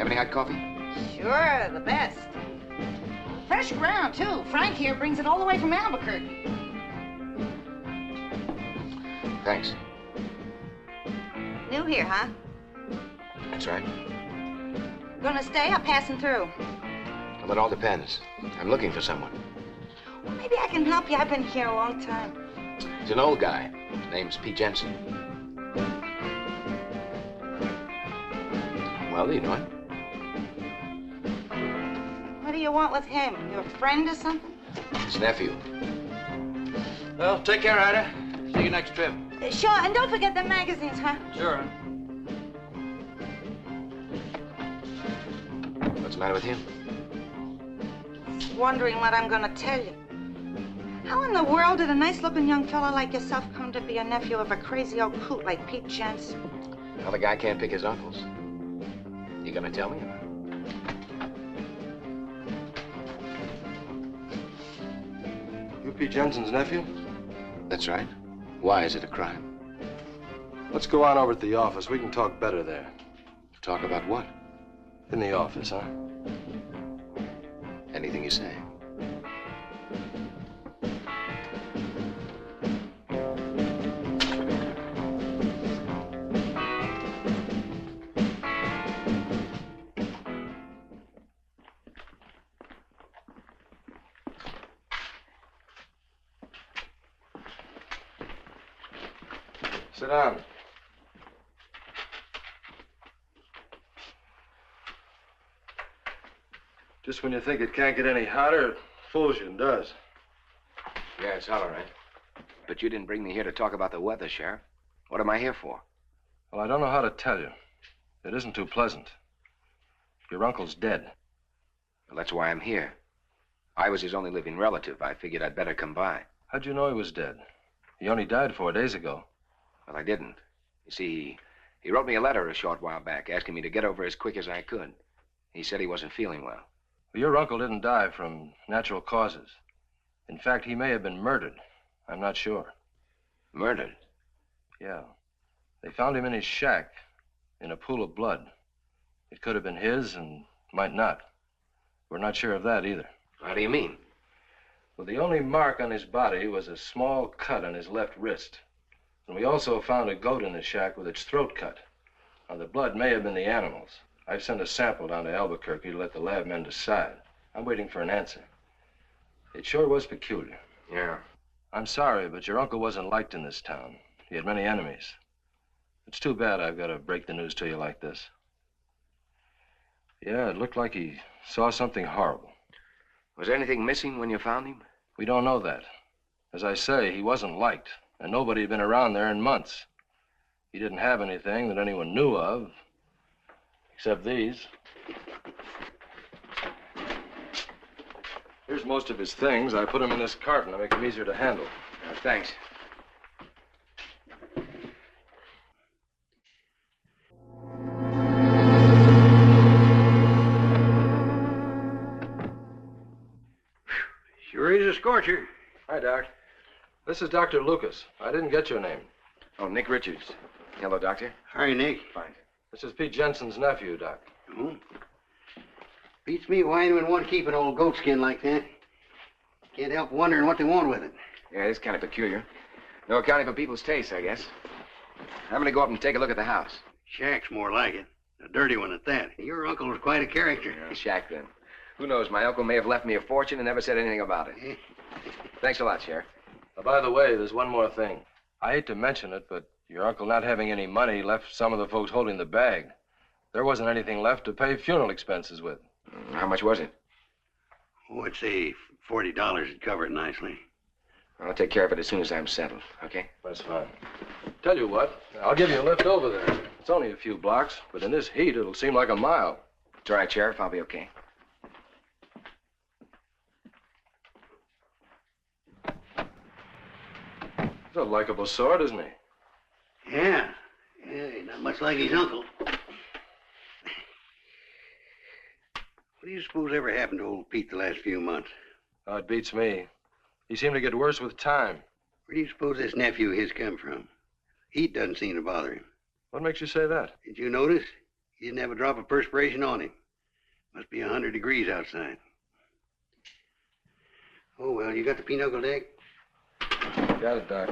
Have any hot coffee? Sure, the best. Fresh ground, too. Frank here brings it all the way from Albuquerque. Thanks. New here, huh? That's right. Gonna stay or passing through? Well, it all depends. I'm looking for someone. Well, maybe I can help you. I've been here a long time. He's an old guy. Name's P. Jensen. Well, do you know him? What do you want with him? Your friend or something? His nephew. Well, take care, Ida. See you next trip. Sure, and don't forget the magazines, huh? Sure. What's the matter with him? Wondering what I'm gonna tell you. How in the world did a nice-looking young fellow like yourself come to be a nephew of a crazy old coot like Pete Jensen? Well, the guy can't pick his uncles. You gonna tell me? You Pete Jensen's nephew? That's right. Why is it a crime? Let's go on over to the office. We can talk better there. Talk about what? In the office, huh? Anything you say. Sit down. Just when you think it can't get any hotter, it fools you and does. Yeah, it's all right. But you didn't bring me here to talk about the weather, Sheriff. What am I here for? Well, I don't know how to tell you. It isn't too pleasant. Your uncle's dead. Well, that's why I'm here. I was his only living relative. I figured I'd better come by. How'd you know he was dead? He only died 4 days ago. Well, I didn't. You see, he wrote me a letter a short while back asking me to get over as quick as I could. He said he wasn't feeling well. Well, your uncle didn't die from natural causes. In fact, he may have been murdered. I'm not sure. Murdered? Yeah. They found him in his shack in a pool of blood. It could have been his and might not. We're not sure of that either. How do you mean? Well, the only mark on his body was a small cut on his left wrist. And we also found a goat in the shack with its throat cut. Now, the blood may have been the animal's. I've sent a sample down to Albuquerque to let the lab men decide. I'm waiting for an answer. It sure was peculiar. Yeah. I'm sorry, but your uncle wasn't liked in this town. He had many enemies. It's too bad I've got to break the news to you like this. Yeah, it looked like he saw something horrible. Was anything missing when you found him? We don't know that. As I say, he wasn't liked, and nobody had been around there in months. He didn't have anything that anyone knew of, except these. Here's most of his things. I put them in this carton to make them easier to handle. Thanks. Sure is a scorcher. Hi, Doc. This is Dr. Lucas. I didn't get your name. Oh, Nick Richards. Hello, Doctor. Hi, Nick. Fine. This is Pete Jensen's nephew, Doc. Oh. Beats me why anyone would keep an old goat skin like that. Can't help wondering what they want with it. Yeah, it's kind of peculiar. No accounting for people's tastes, I guess. I'm gonna go up and take a look at the house. Shack's more like it. A dirty one at that. Your uncle was quite a character. Shack, then. Who knows? My uncle may have left me a fortune and never said anything about it. Thanks a lot, Sheriff. By the way, there's one more thing. I hate to mention it, but your uncle not having any money left some of the folks holding the bag. There wasn't anything left to pay funeral expenses with. How much was it? Oh, I'd say $40 would cover it nicely. I'll take care of it as soon as I'm settled, okay? That's fine. Tell you what, I'll give you a lift over there. It's only a few blocks, but in this heat, it'll seem like a mile. It's all right, Sheriff. I'll be okay. He's a likable sort, isn't he? Yeah. Yeah, he's not much like his uncle. What do you suppose ever happened to old Pete the last few months? Oh, it beats me. He seemed to get worse with time. Where do you suppose this nephew of his come from? Heat doesn't seem to bother him. What makes you say that? Did you notice? He didn't have a drop of perspiration on him. Must be 100 degrees outside. Oh, well, you got the pinochle deck? Got it, Doc.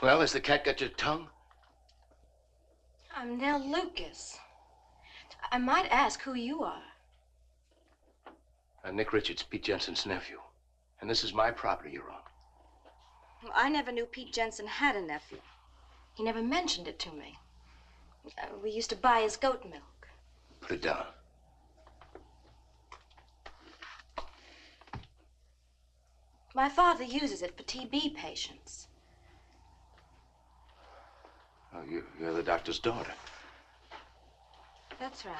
Well, has the cat got your tongue? I'm Nell Lucas. I might ask who you are. I'm Nick Richards, Pete Jensen's nephew. And this is my property you're on. Well, I never knew Pete Jensen had a nephew. He never mentioned it to me. We used to buy his goat milk. Put it down. My father uses it for TB patients. Oh, you're the doctor's daughter. That's right.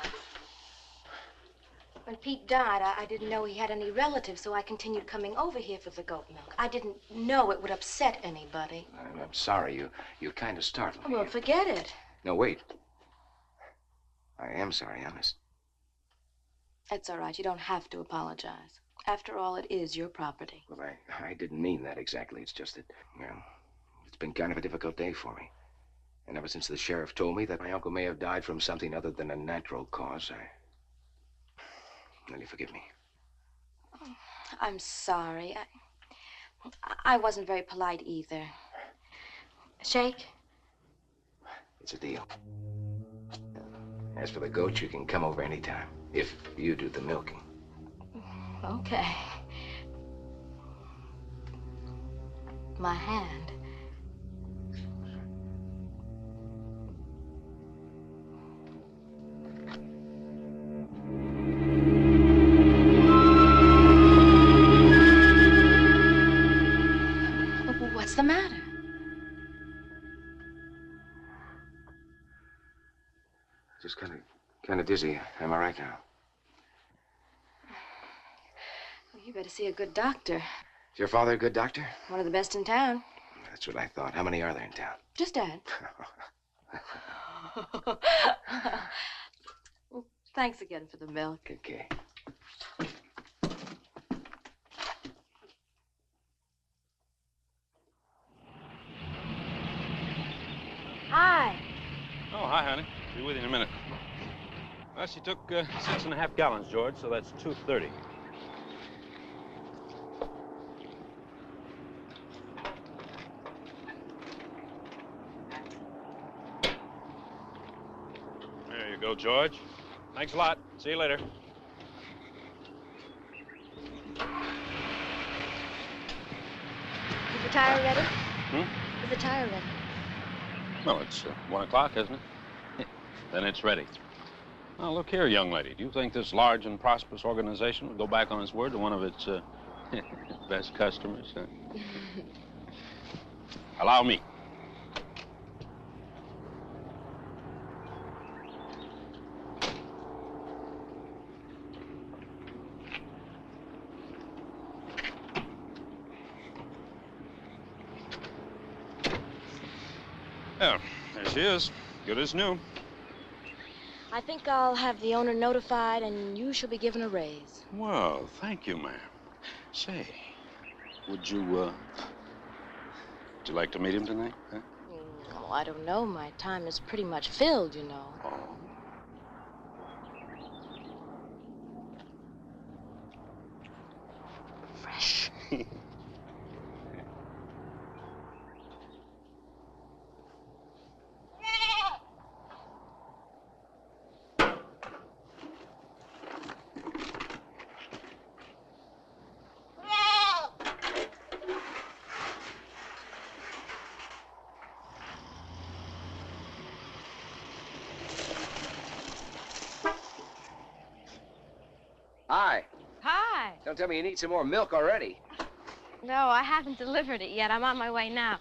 When Pete died, I didn't know he had any relatives, so I continued coming over here for the goat milk. I didn't know it would upset anybody. I'm sorry. You kind of startled me. Well, forget it. No, wait. I am sorry, honest. That's all right. You don't have to apologize. After all, it is your property. Well, I didn't mean that exactly. It's just that, well, it's been kind of a difficult day for me. And ever since the sheriff told me that my uncle may have died from something other than a natural cause, Will you forgive me? I'm sorry. I wasn't very polite either. Shake? It's a deal. As for the goat, you can come over anytime, if you do the milking. Okay. My hand. What's the matter? Just kind of dizzy. Am I right now? Well, you better see a good doctor. Is your father a good doctor? One of the best in town. That's what I thought. How many are there in town? Just Dad. Well, thanks again for the milk. Okay. Hi. Oh, hi, honey. Be with you in a minute. Well, she took 6.5 gallons, George, so that's 230. There you go, George. Thanks a lot. See you later. Is the tire ready? Is the tire ready? Well, it's 1 o'clock, isn't it? Then it's ready. Now, look here, young lady. Do you think this large and prosperous organization would go back on its word to one of its best customers? Allow me. Yeah, there she is. Good as new. I think I'll have the owner notified and you shall be given a raise. Well, thank you, ma'am. Say, would you like to meet him tonight? Huh? Oh, I don't know. My time is pretty much filled, you know. Oh. Fresh. Hi. Hi. Don't tell me you need some more milk already. No, I haven't delivered it yet. I'm on my way now.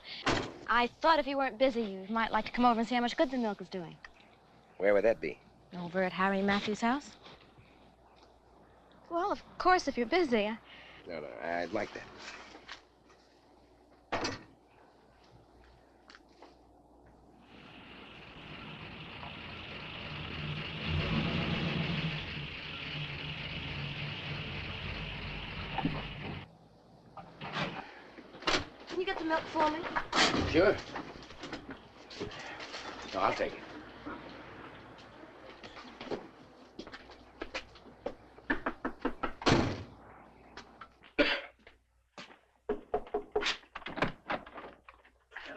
I thought if you weren't busy, you might like to come over and see how much good the milk is doing. Where would that be? Over at Harry Mathews' house? Well, of course, if you're busy. No, I'd like that. Can you get the milk for me? Sure. No, I'll take it.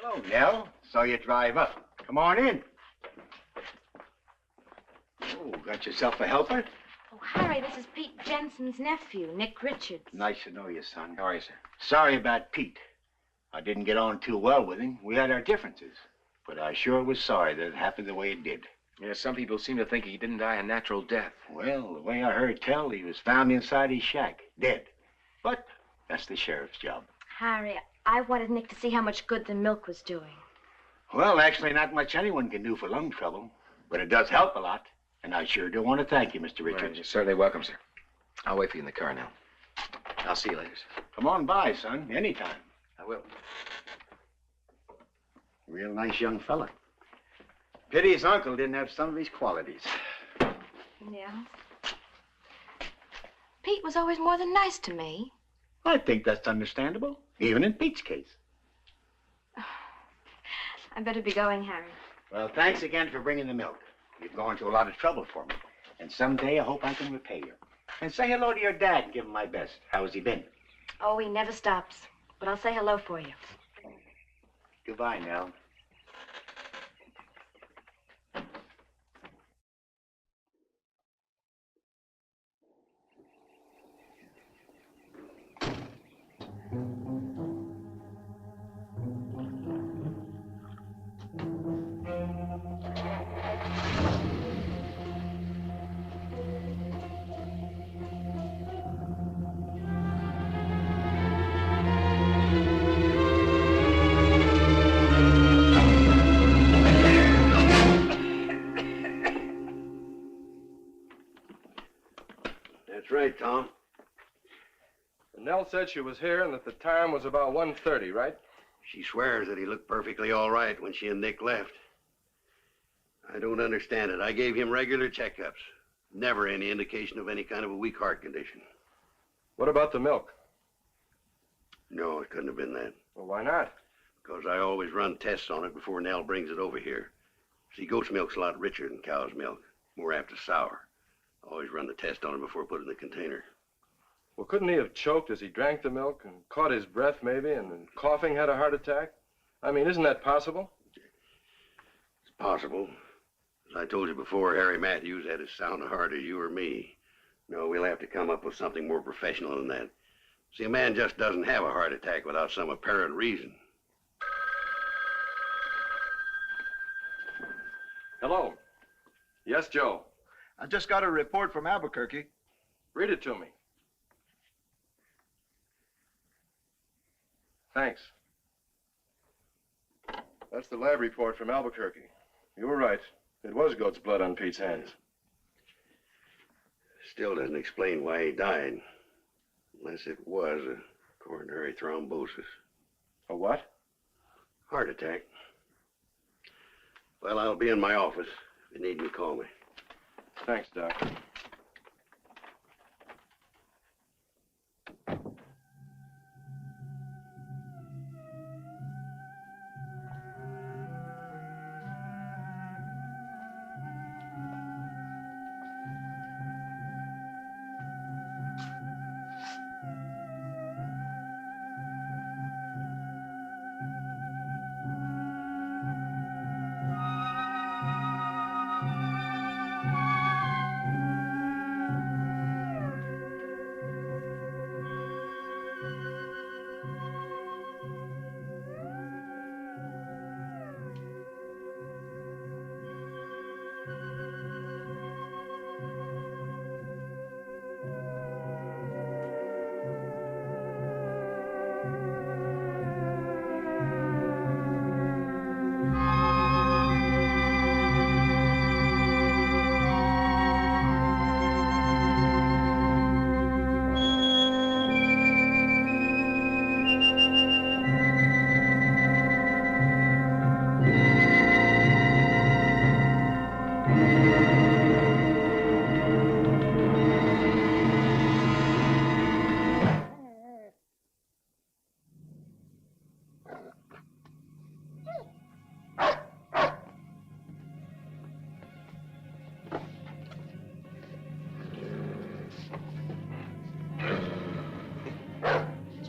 Hello, Nell, saw you drive up. Come on in. Oh, got yourself a helper? Oh, Harry, this is Pete Jensen's nephew, Nick Richards. Nice to know you, son. How are you, sir? Sorry about Pete. I didn't get on too well with him. We had our differences. But I sure was sorry that it happened the way it did. Yeah, some people seem to think he didn't die a natural death. Well, the way I heard tell, he was found inside his shack, dead. But that's the sheriff's job. Harry, I wanted Nick to see how much good the milk was doing. Well, actually, not much anyone can do for lung trouble. But it does help a lot. And I sure do want to thank you, Mr. Richards. Well, you're certainly welcome, sir. I'll wait for you in the car now. I'll see you later, sir. Come on by, son, anytime. I will. Real nice young fella. Pity his uncle didn't have some of his qualities. Yeah. Pete was always more than nice to me. I think that's understandable, even in Pete's case. I better be going, Harry. Well, thanks again for bringing the milk. You've gone to a lot of trouble for me. And someday I hope I can repay you. And say hello to your dad and give him my best. How has he been? Oh, he never stops. But I'll say hello for you. Goodbye, Nell. That's right, Tom. Nell said she was here and that the time was about 1:30, right? She swears that he looked perfectly all right when she and Nick left. I don't understand it. I gave him regular checkups. Never any indication of any kind of a weak heart condition. What about the milk? No, it couldn't have been that. Well, why not? Because I always run tests on it before Nell brings it over here. See, goat's milk's a lot richer than cow's milk, more apt to sour. I always run the test on it before I put it in the container. Well, couldn't he have choked as he drank the milk and caught his breath maybe and then coughing had a heart attack? I mean, isn't that possible? It's possible. As I told you before, Harry Mathews had as sound a heart as you or me. No, we'll have to come up with something more professional than that. See, a man just doesn't have a heart attack without some apparent reason. Hello. Yes, Joe. I just got a report from Albuquerque. Read it to me. Thanks. That's the lab report from Albuquerque. You were right. It was goat's blood on Pete's hands. Still doesn't explain why he died. Unless it was a coronary thrombosis. A what? Heart attack. Well, I'll be in my office. If you need me, call me. Thanks, Doc.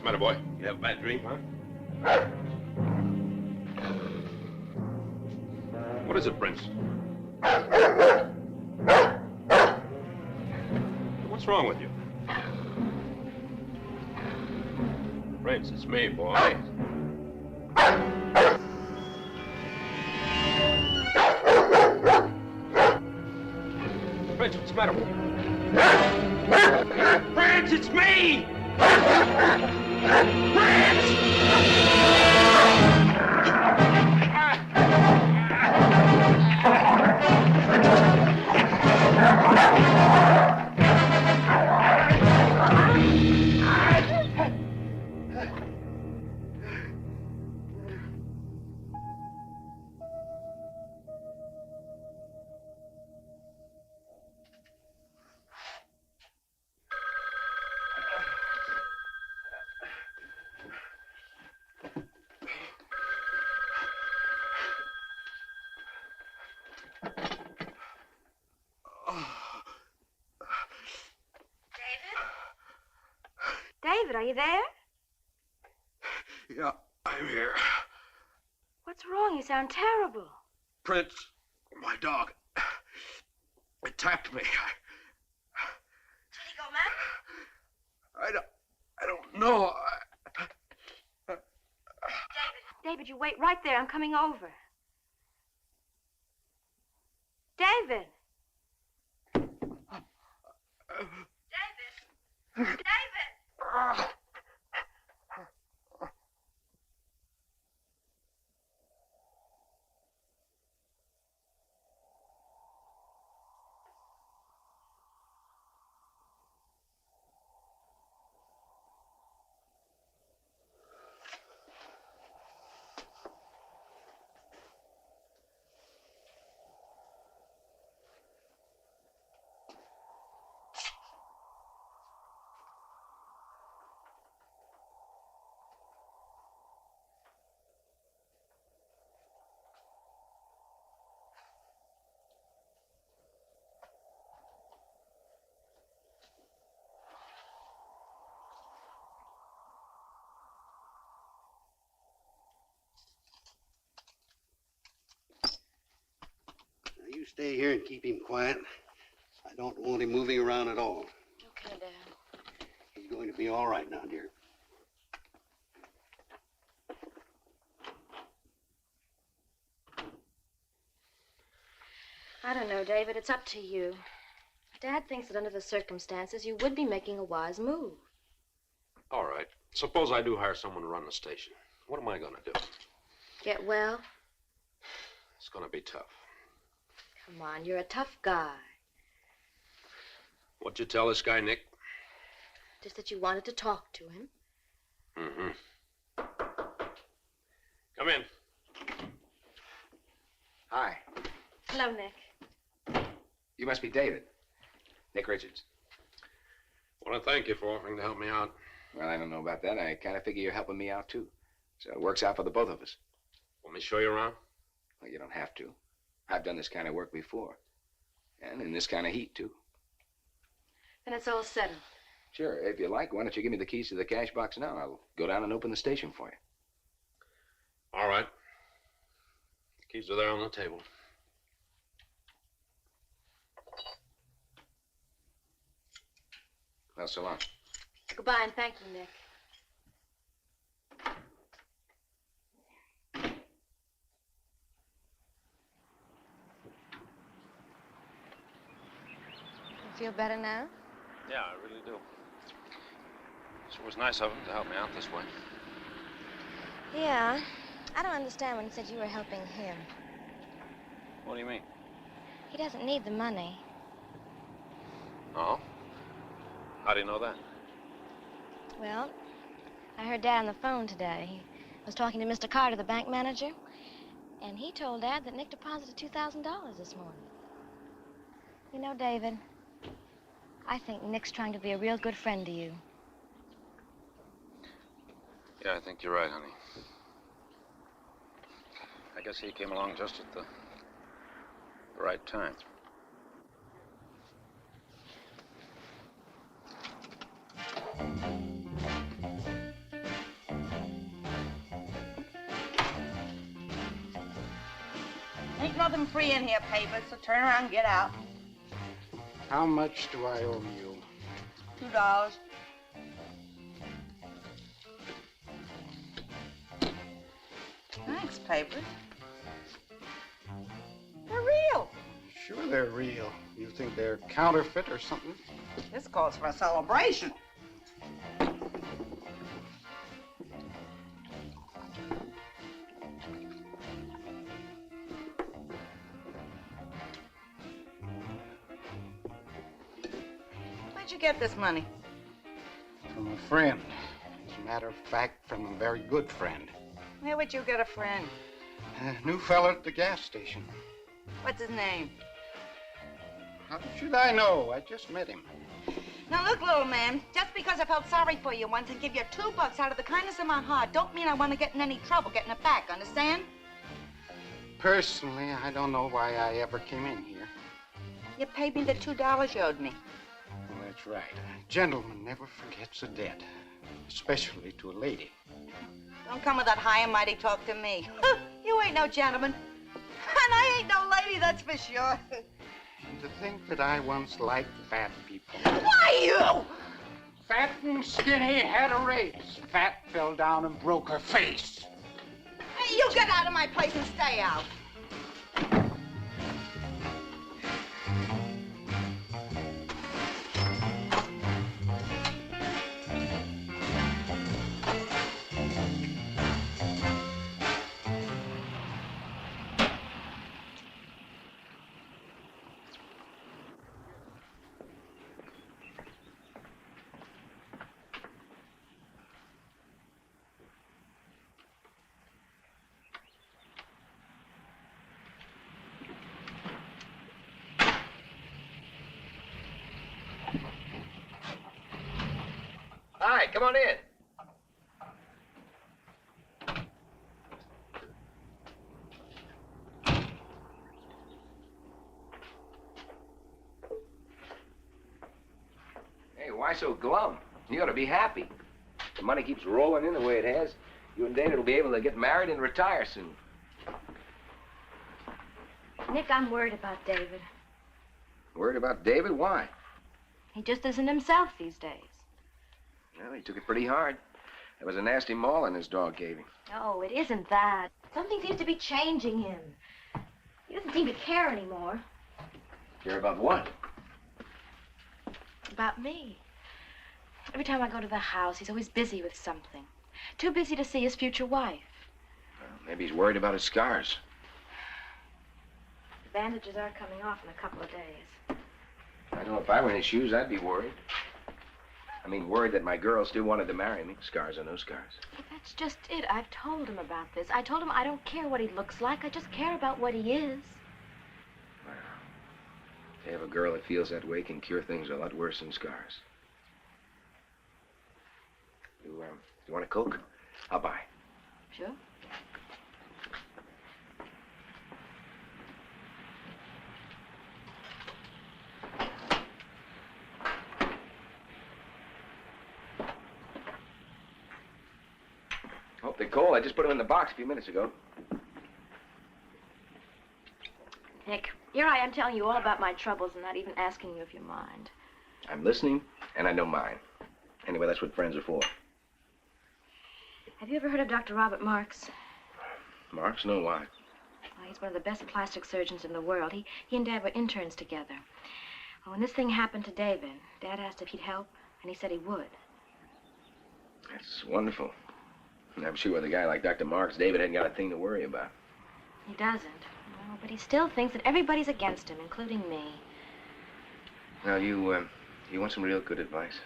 What's the matter, boy? You have a bad dream, huh? is it, Prince? What's wrong with you? Prince, it's me, boy. Prince, what's the matter with you? Prince, it's me! Prince! David, are you there? Yeah, I'm here. What's wrong? You sound terrible. Prince, my dog, attacked me. Did he go mad? I don't know. David, you wait right there. I'm coming over. David! David! You stay here and keep him quiet. I don't want him moving around at all. Okay, Dad. He's going to be all right now, dear. I don't know, David. It's up to you. Dad thinks that under the circumstances, you would be making a wise move. All right. Suppose I do hire someone to run the station. What am I going to do? Get well? It's going to be tough. Come on, you're a tough guy. What'd you tell this guy, Nick? Just that you wanted to talk to him. Mm-hmm. Come in. Hi. Hello, Nick. You must be David. Nick Richards. I want to thank you for offering to help me out. Well, I don't know about that. I kind of figure you're helping me out, too. So it works out for the both of us. Want me to show you around? Well, you don't have to. I've done this kind of work before. And in this kind of heat, too. Then it's all settled. Sure. If you like, why don't you give me the keys to the cash box now? I'll go down and open the station for you. All right. The keys are there on the table. Well, so long. Goodbye and thank you, Nick. You feel better now? Yeah, I really do. It was nice of him to help me out this way. Yeah. I don't understand when he said you were helping him. What do you mean? He doesn't need the money. Oh? How do you know that? Well, I heard Dad on the phone today. He was talking to Mr. Carter, the bank manager, and he told Dad that Nick deposited $2,000 this morning. You know, David, I think Nick's trying to be a real good friend to you. Yeah, I think you're right, honey. I guess he came along just at the right time. Ain't nothing free in here, papers, so turn around and get out. How much do I owe you? $2. Thanks, papers. They're real. Sure they're real. You think they're counterfeit or something? This calls for a celebration. Where'd you get this money? From a friend. As a matter of fact, from a very good friend. Where would you get a friend? A new fella at the gas station. What's his name? How should I know? I just met him. Now look, little man, just because I felt sorry for you once and give you $2 out of the kindness of my heart, don't mean I want to get in any trouble getting it back, understand? Personally, I don't know why I ever came in here. You paid me the $2 you owed me. Well, that's right. A gentleman never forgets a debt, especially to a lady. Don't come with that high and mighty talk to me. You ain't no gentleman. And I ain't no lady, that's for sure. And to think that I once liked fat people. Why, you? Fat and skinny had a race. Fat fell down and broke her face. Hey, you get out of my place and stay out. Hi, come on in. Hey, why so glum? You ought to be happy. The money keeps rolling in the way it has. You and David will be able to get married and retire soon. Nick, I'm worried about David. Worried about David? Why? He just isn't himself these days. Well, he took it pretty hard. There was a nasty maul his dog gave him. No, it isn't that. Something seems to be changing him. He doesn't seem to care anymore. Care about what? About me. Every time I go to the house, he's always busy with something. Too busy to see his future wife. Well, maybe he's worried about his scars. The bandages are coming off in a couple of days. I know if I were in his shoes, I'd be worried. I mean, worried that my girl still wanted to marry me. Scars or no scars. But that's just it. I've told him about this. I told him I don't care what he looks like. I just care about what he is. Well, to have a girl that feels that way can cure things a lot worse than scars. You want a Coke? I'll buy. Sure. Hope they're cold. I just put them in the box a few minutes ago. Nick, here I am telling you all about my troubles and not even asking you if you mind. I'm listening, and I know mine. Anyway, that's what friends are for. Have you ever heard of Dr. Robert Marks? Marks? No, why? Well, he's one of the best plastic surgeons in the world. He and Dad were interns together. Well, when this thing happened to David, Dad asked if he'd help, and he said he would. That's wonderful. And I'm sure with a guy like Dr. Marks, David hadn't got a thing to worry about. He doesn't. No, but he still thinks that everybody's against him, including me. Now, you want some real good advice?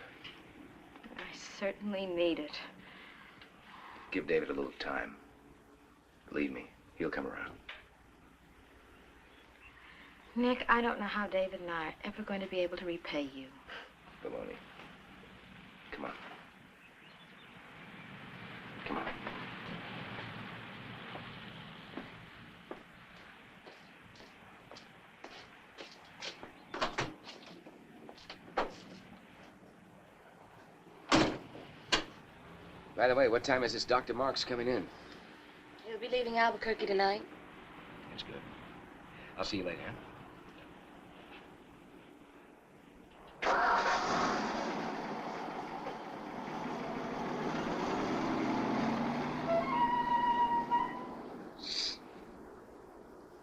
I certainly need it. Give David a little time. Believe me, he'll come around. Nick, I don't know how David and I are ever going to be able to repay you. Baloney. Come on. Come on. By the way, what time is this Dr. Marks coming in? He'll be leaving Albuquerque tonight. That's good. I'll see you later.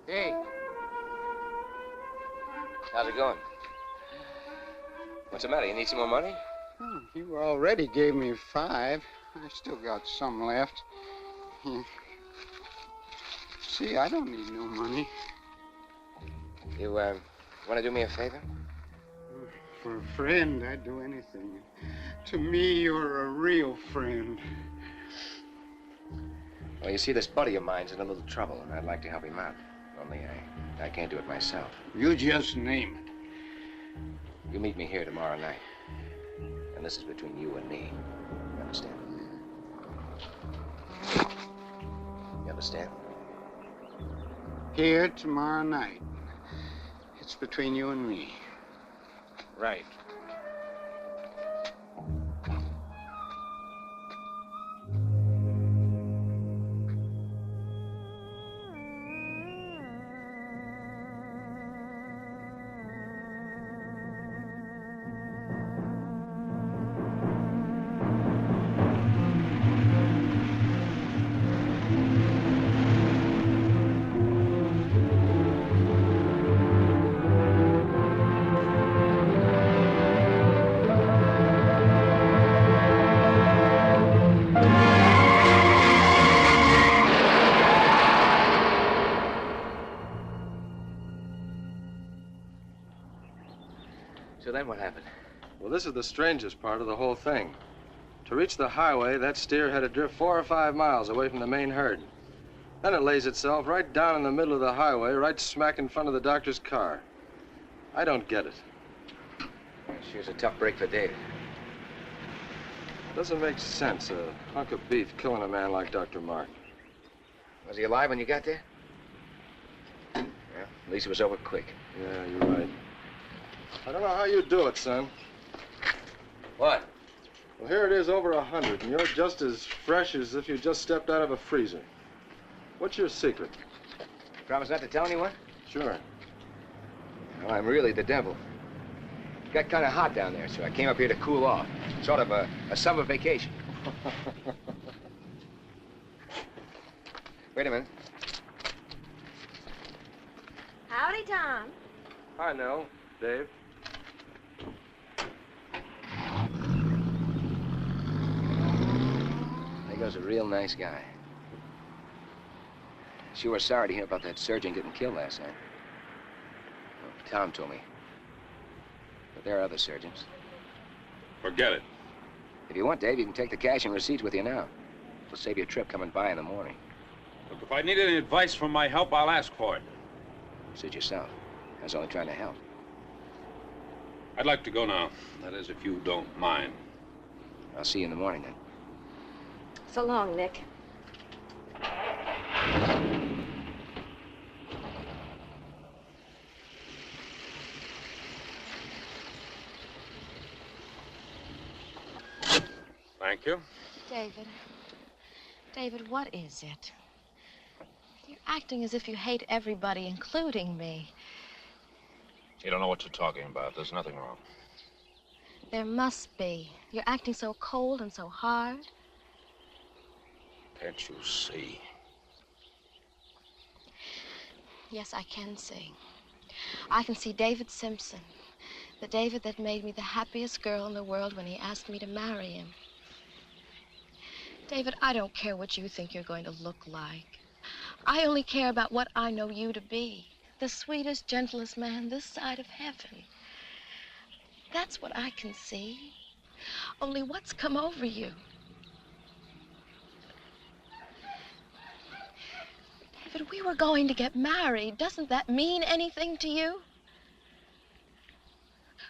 Hey. How's it going? What's the matter? You need some more money? Oh, you already gave me 5. I still got some left. See, I don't need no money. You, want to do me a favor? For a friend, I'd do anything. To me, you're a real friend. Well, you see, this buddy of mine's in a little trouble, and I'd like to help him out. Only I can't do it myself. You just name it. You meet me here tomorrow night. And this is between you and me. You understand? You understand? Here tomorrow night. It's between you and me. Right. So then what happened? Well, this is the strangest part of the whole thing. To reach the highway, that steer had to drift 4 or 5 miles away from the main herd. Then it lays itself right down in the middle of the highway, right smack in front of the doctor's car. I don't get it. Sure, a tough break for Dave. Doesn't make sense, a hunk of beef killing a man like Dr. Mark. Was he alive when you got there? Well, at least it was over quick. Yeah, you're right. I don't know how you do it, son. What? Well, here it is over 100, and you're just as fresh as if you just stepped out of a freezer. What's your secret? Promise not to tell anyone? Sure. Well, I'm really the devil. It got kind of hot down there, so I came up here to cool off. Sort of a summer vacation. Wait a minute. Howdy, Tom. Hi, Nell. Dave. There goes a real nice guy. Sure sorry to hear about that surgeon getting killed last night. Well, Tom told me. But there are other surgeons. Forget it. If you want, Dave, you can take the cash and receipts with you now. It'll save you a trip coming by in the morning. Look, if I need any advice from my help, I'll ask for it. Suit yourself. I was only trying to help. I'd like to go now. That is, if you don't mind. I'll see you in the morning, then. So long, Nick. Thank you. David. David, what is it? You're acting as if you hate everybody, including me. You don't know what you're talking about. There's nothing wrong. There must be. You're acting so cold and so hard. Can't you see? Yes, I can see. I can see David Simpson, the David that made me the happiest girl in the world when he asked me to marry him. David, I don't care what you think you're going to look like. I only care about what I know you to be. The sweetest, gentlest man this side of heaven. That's what I can see. Only what's come over you? David, we were going to get married. Doesn't that mean anything to you?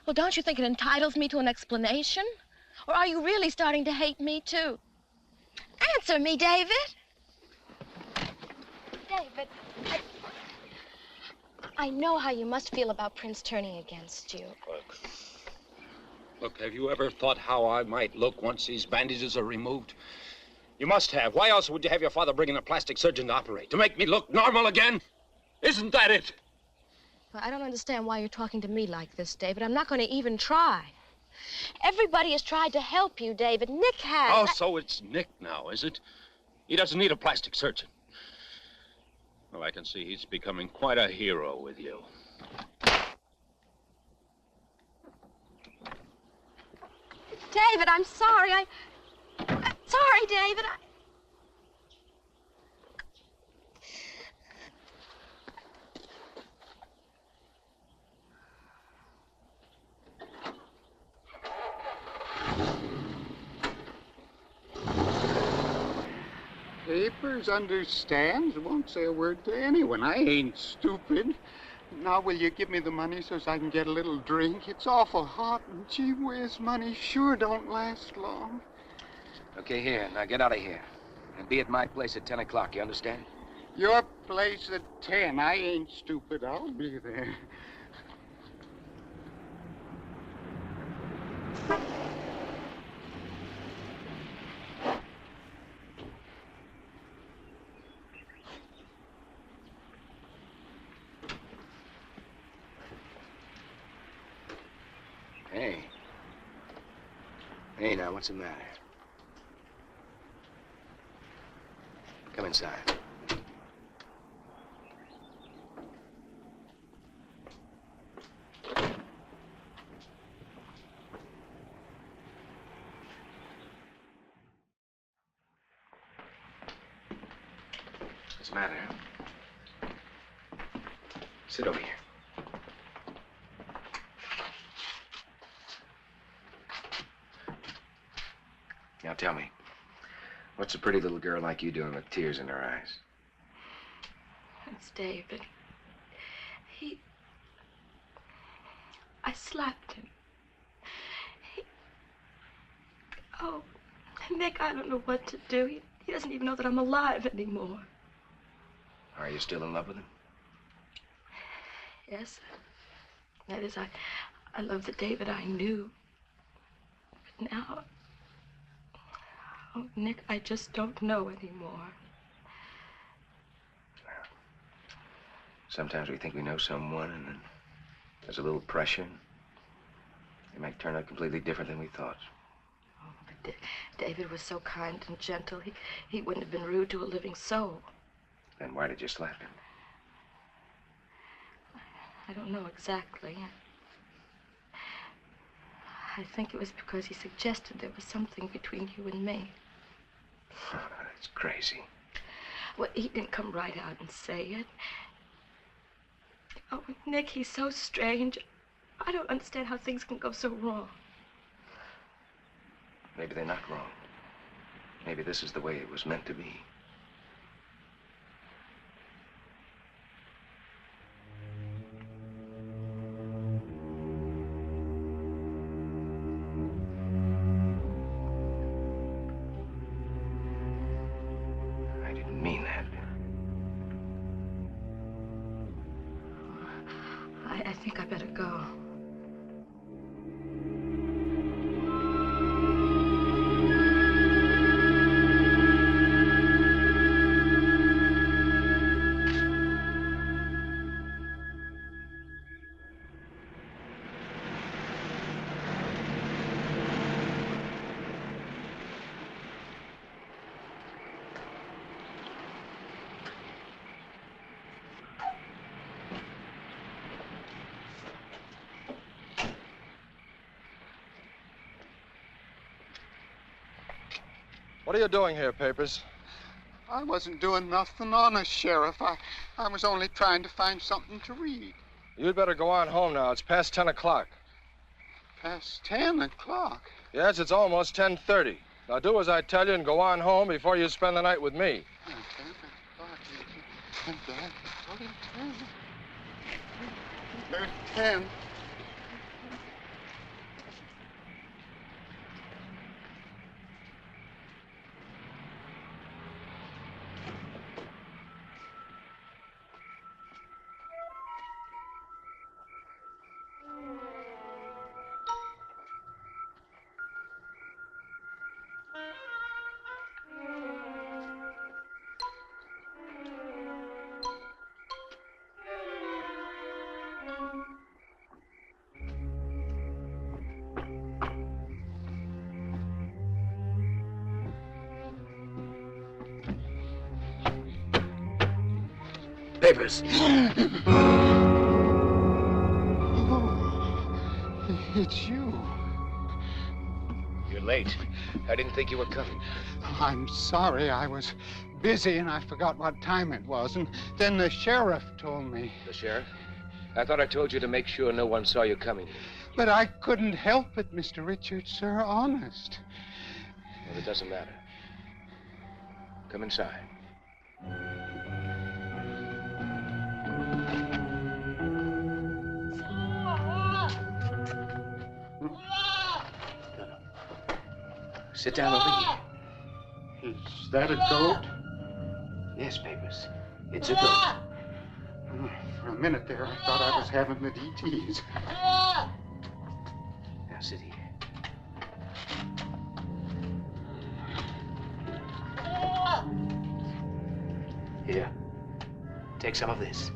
Well, don't you think it entitles me to an explanation? Or are you really starting to hate me, too? Answer me, David. David, I know how you must feel about Prince turning against you. Look, have you ever thought how I might look once these bandages are removed? You must have. Why else would you have your father bring in a plastic surgeon to operate? To make me look normal again? Isn't that it? I don't understand why you're talking to me like this, David. I'm not going to even try. Everybody has tried to help you, David. Nick has. Oh, so it's Nick now, is it? He doesn't need a plastic surgeon. Well, I can see he's becoming quite a hero with you. David, I'm sorry. I'm sorry, David. Papers, understands, won't say a word to anyone. I ain't stupid. Now, will you give me the money so I can get a little drink? It's awful hot, and gee whiz, money sure don't last long. Okay, here. Now get out of here. And be at my place at 10 o'clock, you understand? Your place at 10. I ain't stupid. I'll be there. Hey. Hey, now, what's the matter? Come inside. What's the matter? Sit over here. Now tell me, what's a pretty little girl like you doing with tears in her eyes? It's David. I slapped him. Oh, Nick, I don't know what to do. He doesn't even know that I'm alive anymore. Are you still in love with him? Yes. That is, I love the David I knew. But now... Oh, Nick, I just don't know anymore. Sometimes we think we know someone, and then there's a little pressure. It might turn out completely different than we thought. Oh, but David was so kind and gentle. He wouldn't have been rude to a living soul. Then why did you slap him? I don't know exactly. I think it was because he suggested there was something between you and me. That's crazy. Well, he didn't come right out and say it. Oh, Nick, he's so strange. I don't understand how things can go so wrong. Maybe they're not wrong. Maybe this is the way it was meant to be. I think I better go. What are you doing here, Papers? I wasn't doing nothing honest, Sheriff. I was only trying to find something to read. You'd better go on home now. It's past 10 o'clock. Past 10 o'clock? Yes, it's almost 10:30. Now do as I tell you and go on home before you spend the night with me. 10. papers. It's you. You're late. I didn't think you were coming. I'm sorry. I was busy and I forgot what time it was. And then the sheriff told me. The sheriff? I thought I told you to make sure no one saw you coming. But I couldn't help it, Mr. Richards, sir. Honest. Well, it doesn't matter. Come inside. Sit down over here. Is that a goat? Yes, Papers. It's a goat. For a minute there, I thought I was having the DTs. Now, sit here. Here. Take some of this.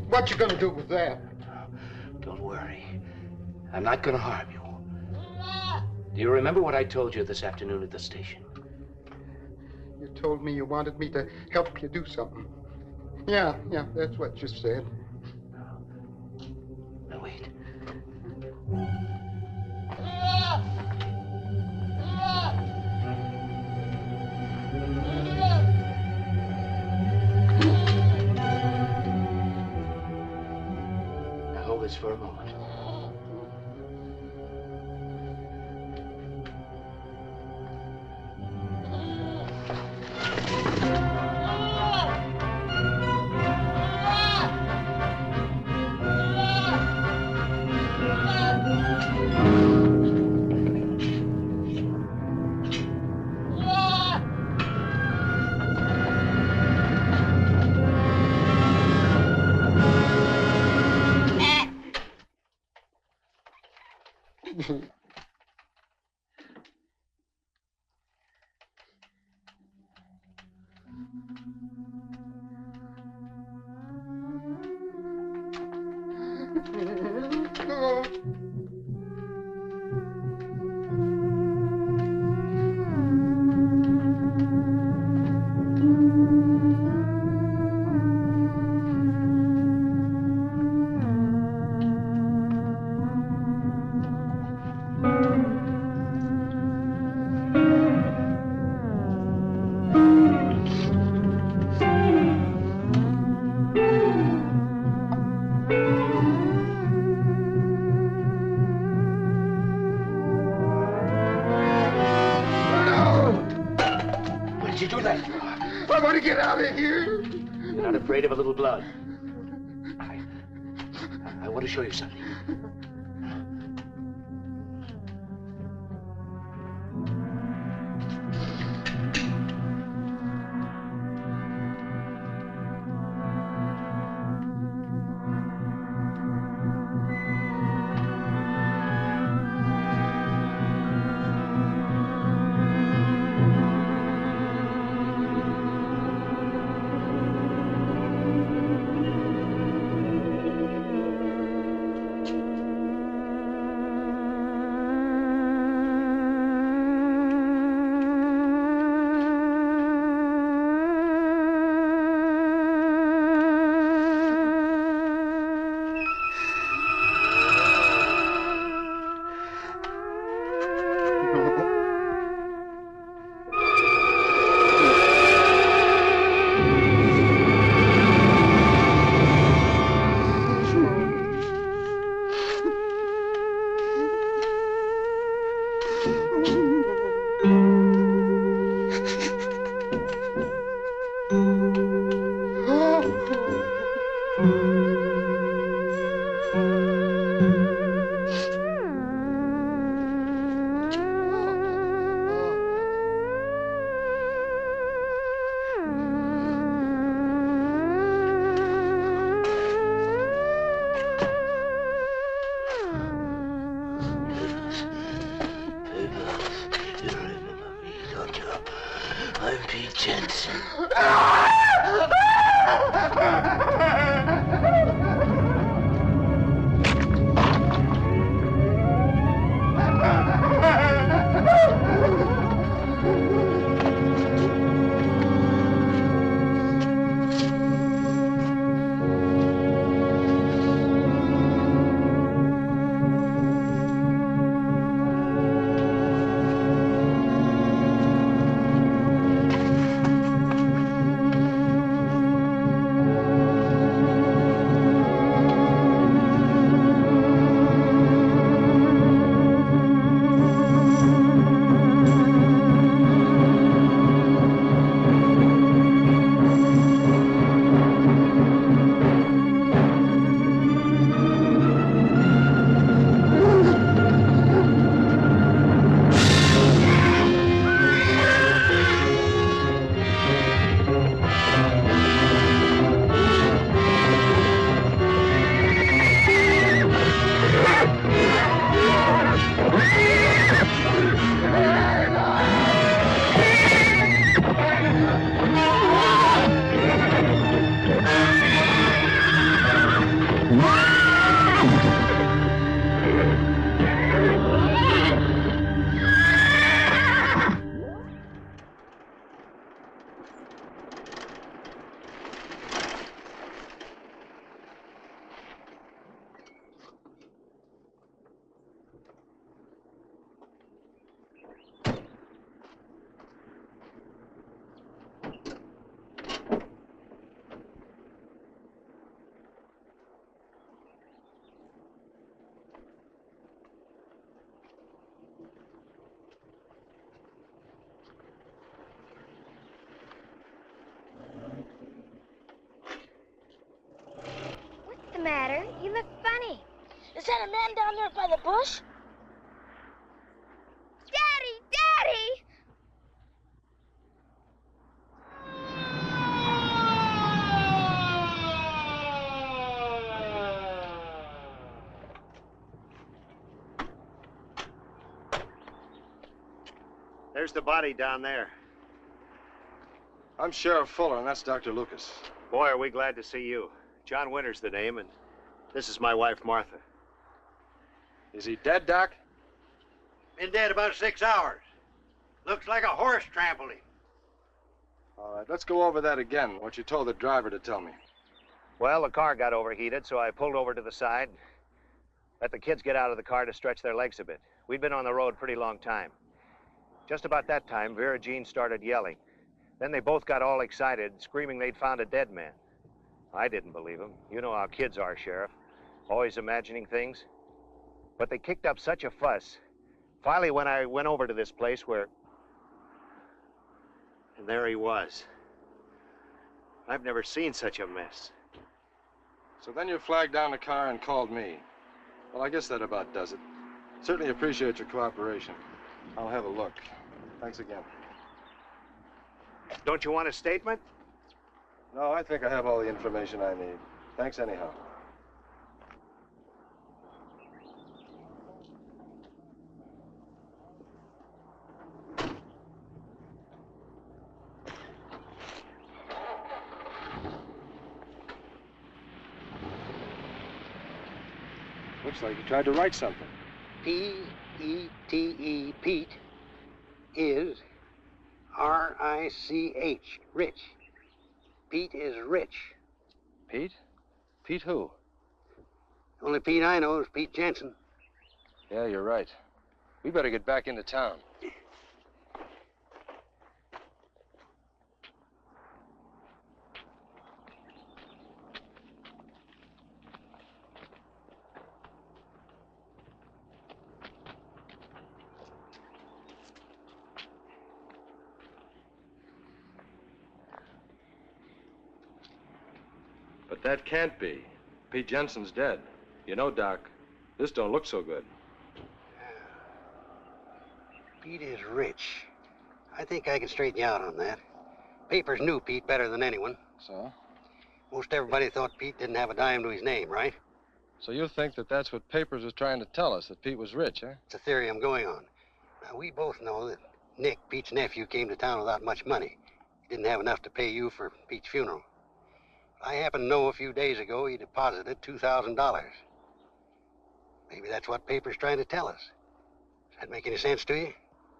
What you gonna do with that? Don't worry. I'm not gonna harm you. Do you remember what I told you this afternoon at the station? You told me you wanted me to help you do something. Yeah, that's what you said. Now, wait. Now, hold this for a moment. Get out of here. You're not afraid of a little blood. I want to show you something. Jensen. that a man down there by the bush? Daddy! Daddy! There's the body down there. I'm Sheriff Fuller, and that's Dr. Lucas. Boy, are we glad to see you. John Winter's the name, and this is my wife, Martha. Is he dead, Doc? Been dead about 6 hours. Looks like a horse trampled him. All right, let's go over that again, what you told the driver to tell me. Well, the car got overheated, so I pulled over to the side, let the kids get out of the car to stretch their legs a bit. We'd been on the road a pretty long time. Just about that time, Vera Jean started yelling. Then they both got all excited, screaming they'd found a dead man. I didn't believe them. You know how kids are, Sheriff. Always imagining things. But they kicked up such a fuss. Finally, when I went over to this place where... And there he was. I've never seen such a mess. So then you flagged down the car and called me. Well, I guess that about does it. Certainly appreciate your cooperation. I'll have a look. Thanks again. Don't you want a statement? No, I think I have all the information I need. Thanks anyhow. Looks like you tried to write something. P-E-T-E, Pete, is R-I-C-H, rich. Pete is rich. Pete? Pete who? Only Pete I know is Pete Jensen. Yeah, you're right. We better get back into town. But that can't be. Pete Jensen's dead. You know, Doc, this don't look so good. Pete is rich. I think I can straighten you out on that. Papers knew Pete better than anyone. So? Most everybody thought Pete didn't have a dime to his name, right? So you think that that's what Papers was trying to tell us, that Pete was rich, eh? It's a theory I'm going on. Now, we both know that Nick, Pete's nephew, came to town without much money. He didn't have enough to pay you for Pete's funeral. I happen to know a few days ago he deposited $2,000. Maybe that's what Paper's trying to tell us. Does that make any sense to you?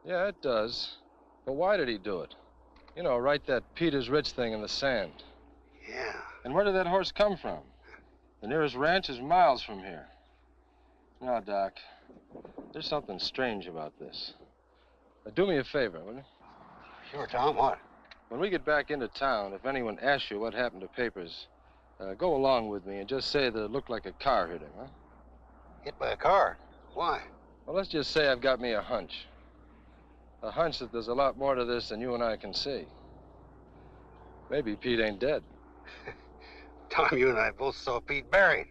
Yeah, it does. But why did he do it? You know, write that Pete is rich thing in the sand. Yeah. And where did that horse come from? The nearest ranch is miles from here. Now, Doc, there's something strange about this. Now, do me a favor, will you? Sure, Tom. What? When we get back into town, if anyone asks you what happened to Papers, go along with me and just say that it looked like a car hit him, huh? Hit by a car? Why? Well, let's just say I've got me a hunch. A hunch that there's a lot more to this than you and I can see. Maybe Pete ain't dead. Tom, you and I both saw Pete buried.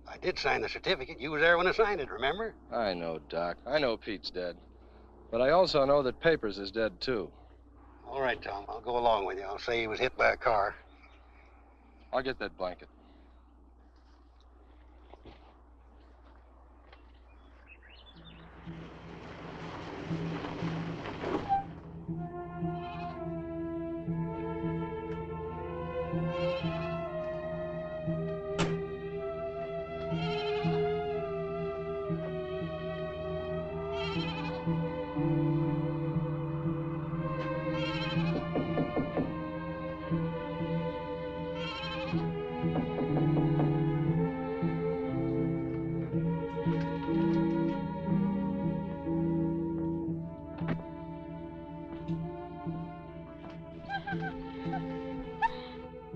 I did sign the certificate. You was there when I signed it, remember? I know, Doc. I know Pete's dead. But I also know that Papers is dead, too. All right, Tom. I'll go along with you. I'll say he was hit by a car. I'll get that blanket.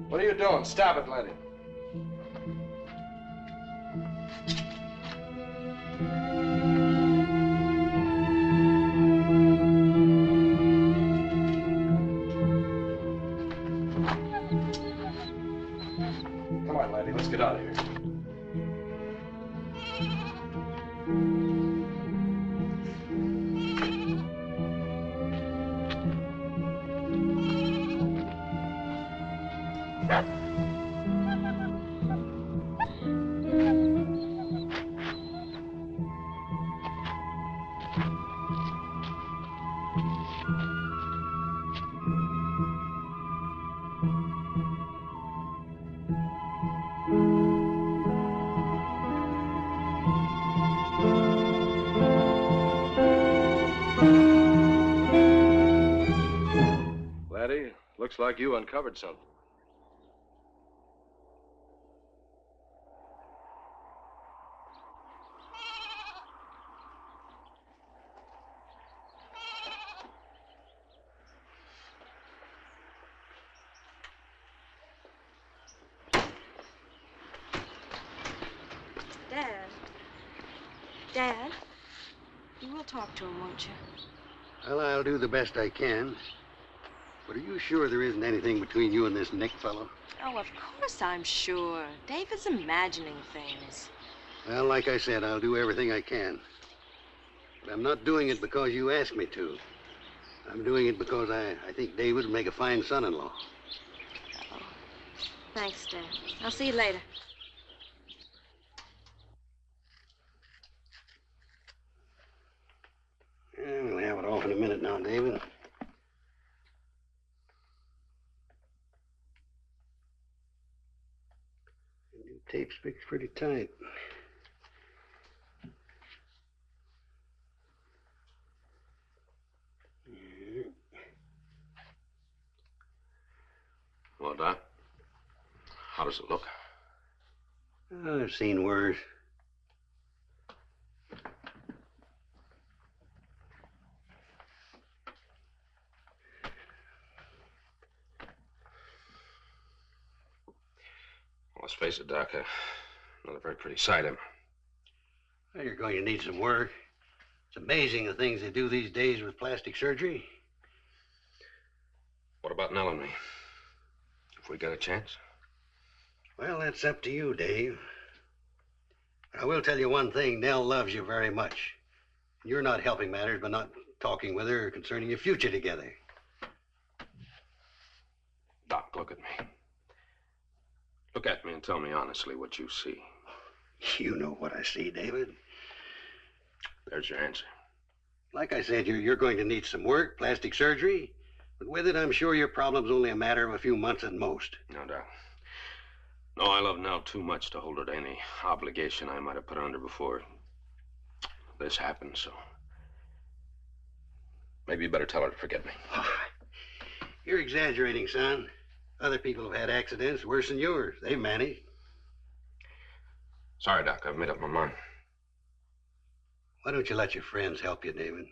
What are you doing? Stop it, Letty. Come on, Letty. Let's get out of here. Laddie, looks like you uncovered something. Dad. Dad, you will talk to him, won't you? Well, I'll do the best I can. But are you sure there isn't anything between you and this Nick fellow? Oh, of course I'm sure. David's imagining things. Well, like I said, I'll do everything I can. But I'm not doing it because you asked me to. I'm doing it because I think David would make a fine son-in-law. Oh. Thanks, Dad. I'll see you later. Yeah, we'll have it off in a minute now, David. The new tape's fixed pretty tight. Well, Doc, how does it look? Oh, I've seen worse. Well, let's face it, Doc, not a very pretty sight of him. Well, you're going to need some work. It's amazing the things they do these days with plastic surgery. What about Nell and me? If we get a chance? Well, that's up to you, Dave. I will tell you one thing. Nell loves you very much. You're not helping matters by not talking with her concerning your future together. Doc, look at me. Look at me and tell me honestly what you see. You know what I see, David. There's your answer. Like I said, you're going to need some work, plastic surgery. But with it, I'm sure your problem's only a matter of a few months at most. No, Doc. No, I love Nell too much to hold her to any obligation I might have put under before this happened, so maybe you better tell her to forget me. You're exaggerating, son. Other people have had accidents worse than yours. They've managed. Sorry, Doc. I've made up my mind. Why don't you let your friends help you, David?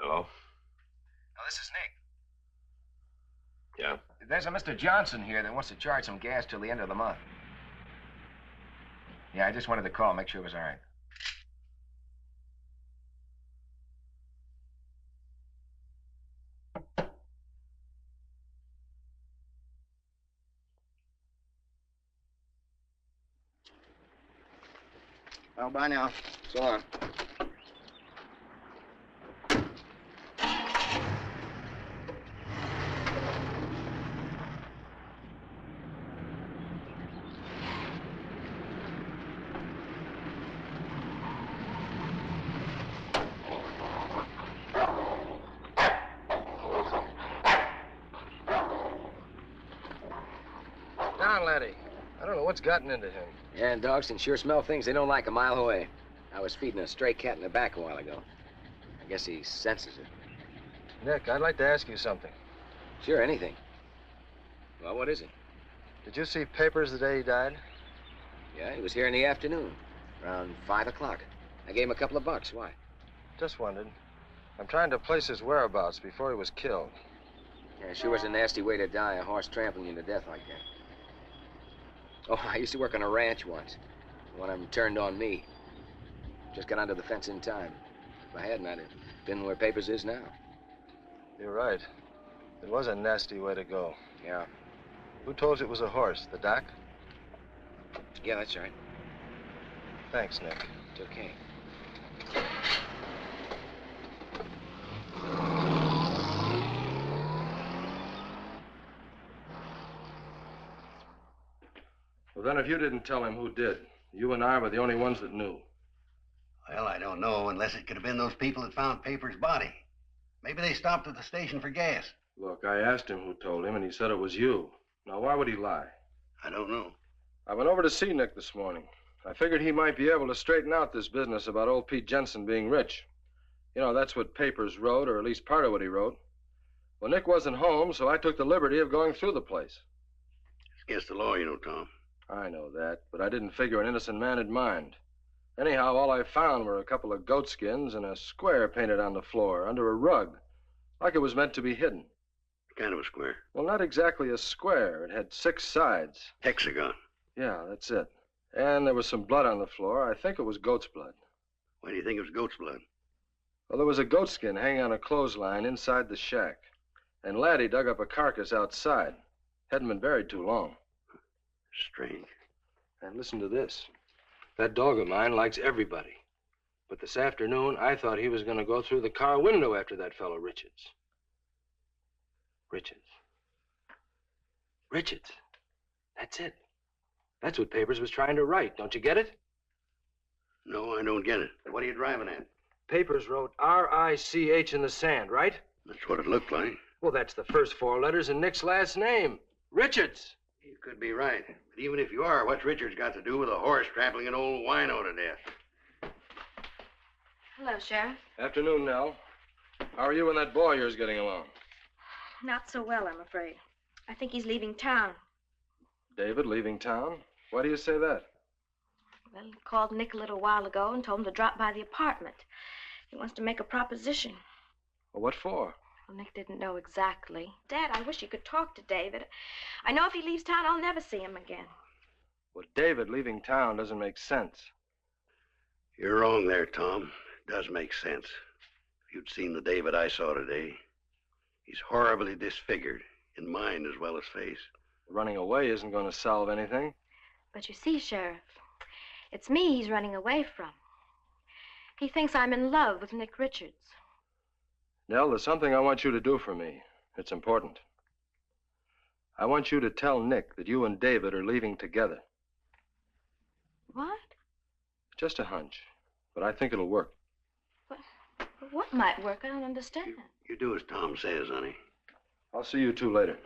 Hello? Now, this is Nick. Yeah? There's a Mr. Johnson here that wants to charge some gas till the end of the month. Yeah, I just wanted to call, make sure it was all right. Well, bye now. So long. on, laddie. I don't know what's gotten into him. Yeah, and dogs can sure smell things they don't like a mile away. I was feeding a stray cat in the back a while ago. I guess he senses it. Nick, I'd like to ask you something. Sure, anything. Well, what is it? Did you see papers the day he died? Yeah, he was here in the afternoon, around 5 o'clock. I gave him a couple of bucks. Why? Just wondered. I'm trying to place his whereabouts before he was killed. Yeah, sure was a nasty way to die, a horse trampling you to death like that. Oh, I used to work on a ranch once. One of them turned on me. Just got onto the fence in time. If I hadn't, I'd have been where Papers is now. You're right. It was a nasty way to go. Yeah. Who told you it was a horse? The doc? Yeah, that's right. Thanks, Nick. It's okay. Well, then if you didn't tell him, who did? You and I were the only ones that knew. Well, I don't know, unless it could have been those people that found Paper's body. Maybe they stopped at the station for gas. Look, I asked him who told him, and he said it was you. Now, why would he lie? I don't know. I went over to see Nick this morning. I figured he might be able to straighten out this business about old Pete Jensen being rich. You know, that's what Papers wrote, or at least part of what he wrote. Well, Nick wasn't home, so I took the liberty of going through the place. It's against the law, you know, Tom. I know that, but I didn't figure an innocent man would mind. Anyhow, all I found were a couple of goat skins and a square painted on the floor under a rug, like it was meant to be hidden. What kind of a square? Well, not exactly a square. It had 6 sides. Hexagon. Yeah, that's it. And there was some blood on the floor. I think it was goat's blood. Why do you think it was goat's blood? Well, there was a goat skin hanging on a clothesline inside the shack. And Laddie dug up a carcass outside. Hadn't been buried too long. Strange. And listen to this. That dog of mine likes everybody. But this afternoon, I thought he was going to go through the car window after that fellow Richards. Richards. Richards. That's it. That's what Papers was trying to write. Don't you get it? No, I don't get it. What are you driving at? Papers wrote R-I-C-H in the sand, right? That's what it looked like. Well, that's the first 4 letters in Nick's last name. Richards. You could be right. But even if you are, what's Richards got to do with a horse trampling an old wino to death? Hello, Sheriff. Afternoon, Nell. How are you and that boy of yours getting along? Not so well, I'm afraid. I think he's leaving town. David leaving town? Why do you say that? Well, he called Nick a little while ago and told him to drop by the apartment. He wants to make a proposition. Well, what for? Well, Nick didn't know exactly. Dad, I wish you could talk to David. I know if he leaves town, I'll never see him again. Well, David leaving town doesn't make sense. You're wrong there, Tom. It does make sense. If you'd seen the David I saw today, he's horribly disfigured, in mind as well as face. Running away isn't going to solve anything. But you see, Sheriff, it's me he's running away from. He thinks I'm in love with Nick Richards. Nell, there's something I want you to do for me. It's important. I want you to tell Nick that you and David are leaving together. What? Just a hunch, but I think it'll work. What might work? I don't understand. You do as Tom says, honey. I'll see you two later.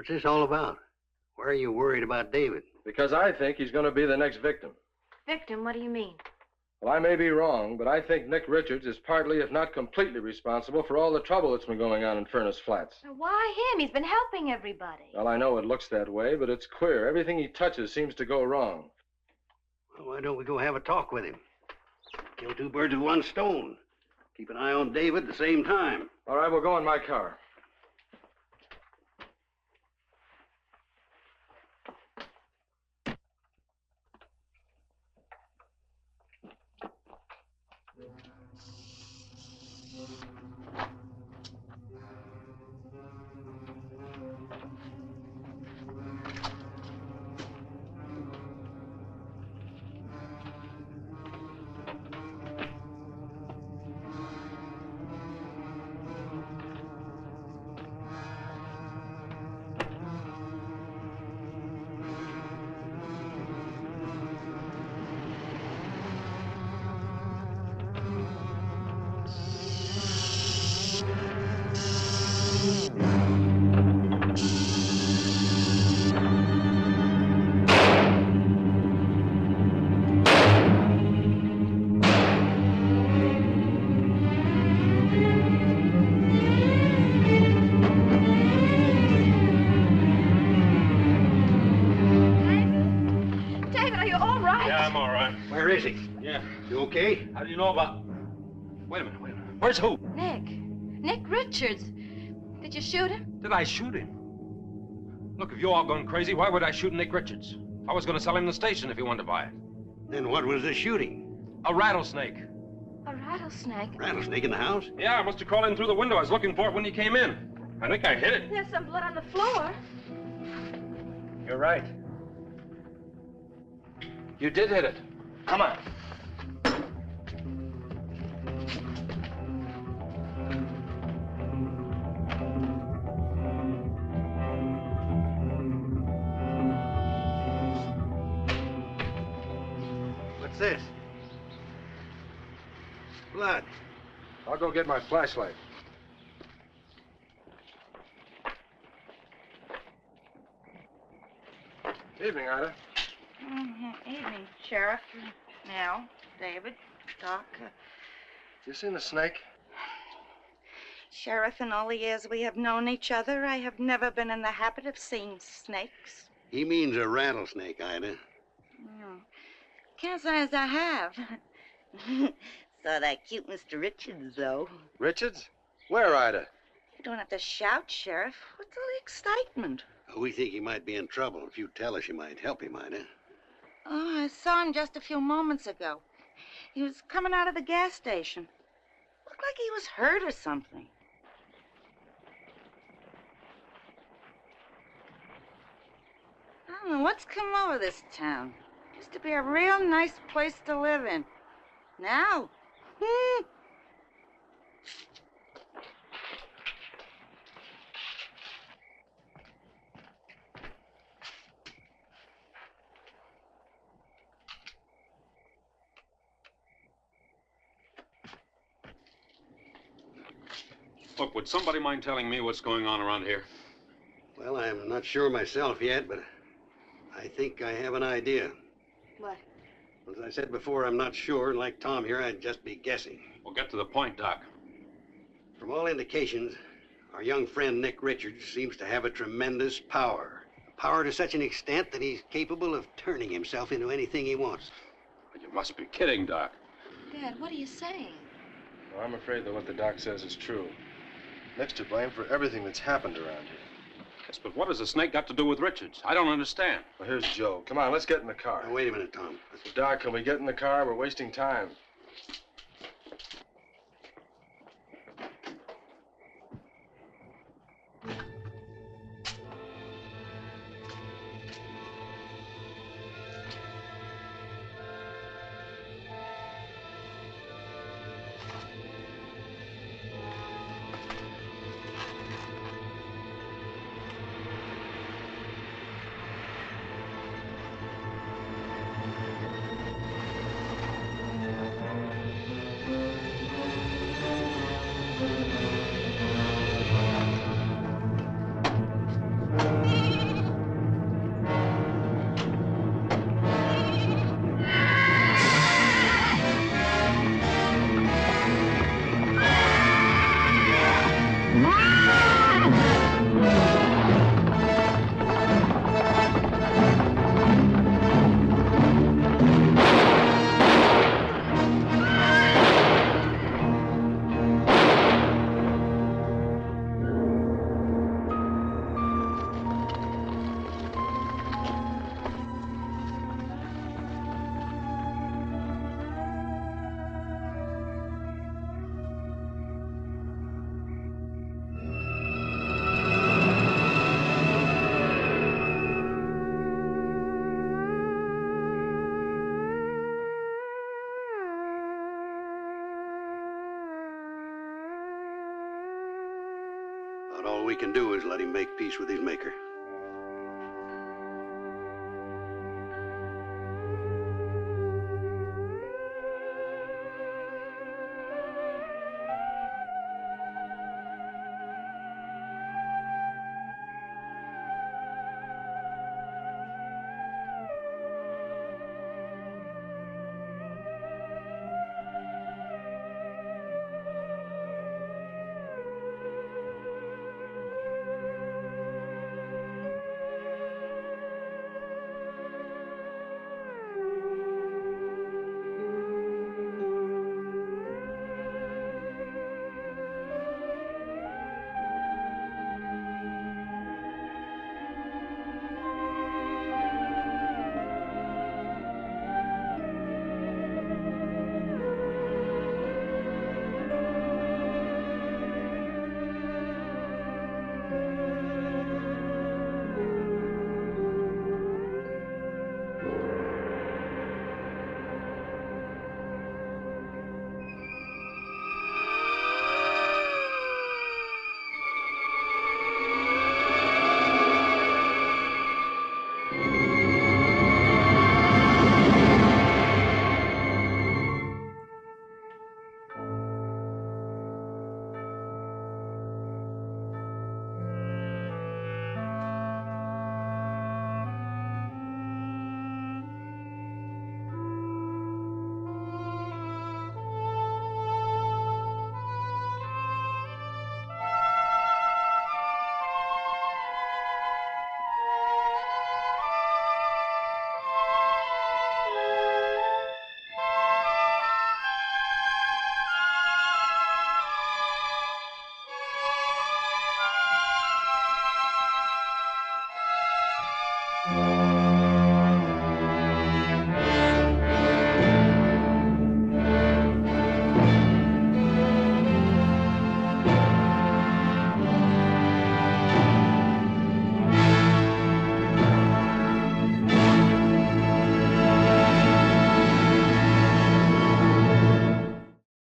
What's this all about? Why are you worried about David? Because I think he's going to be the next victim. Victim, what do you mean? Well, I may be wrong, but I think Nick Richards is partly, if not completely, responsible for all the trouble that's been going on in Furnace Flats. Why him? He's been helping everybody. Well, I know it looks that way, but it's queer. Everything he touches seems to go wrong. Well, why don't we go have a talk with him? Kill two birds with one stone. Keep an eye on David at the same time. All right, we'll go in my car. Where is he? Yeah. You okay? How do you know about... Wait a minute. Where's who? Nick Richards. Did you shoot him? Did I shoot him? Look, if you're all gone crazy, why would I shoot Nick Richards? I was going to sell him the station if he wanted to buy it. Then what was the shooting? A rattlesnake. A rattlesnake? Rattlesnake in the house? Yeah, I must have crawled in through the window. I was looking for it when you came in. I think I hit it. There's some blood on the floor. You're right. You did hit it. Come on. What's this? Blood. I'll go get my flashlight. Evening, Ida. Evening, Sheriff. Nell, David, Doc. You seen the snake? Sheriff, in all the years we have known each other, I have never been in the habit of seeing snakes. He means a rattlesnake, Ida. Can't say as I have. Saw that cute Mr. Richards, though. Richards? Where, Ida? You don't have to shout, Sheriff. What's all the excitement? We think he might be in trouble. If you tell us, you might help him, Ida. Oh, I saw him just a few moments ago. He was coming out of the gas station. Looked like he was hurt or something. I don't know what's come over this town. Used to be a real nice place to live in. Now, Look, would somebody mind telling me what's going on around here? Well, I'm not sure myself yet, but I think I have an idea. What? As I said before, I'm not sure, and like Tom here, I'd just be guessing. Well, get to the point, Doc. From all indications, our young friend Nick Richards seems to have a tremendous power. A power to such an extent that he's capable of turning himself into anything he wants. You must be kidding, Doc. Dad, what are you saying? Well, I'm afraid that what the doc says is true. Nick's to blame for everything that's happened around here. Yes, but what has the snake got to do with Richards? I don't understand. Well, here's Joe. Come on, let's get in the car. Now, wait a minute, Tom. Doc, can we get in the car? We're wasting time. About all we can do is let him make peace with his maker.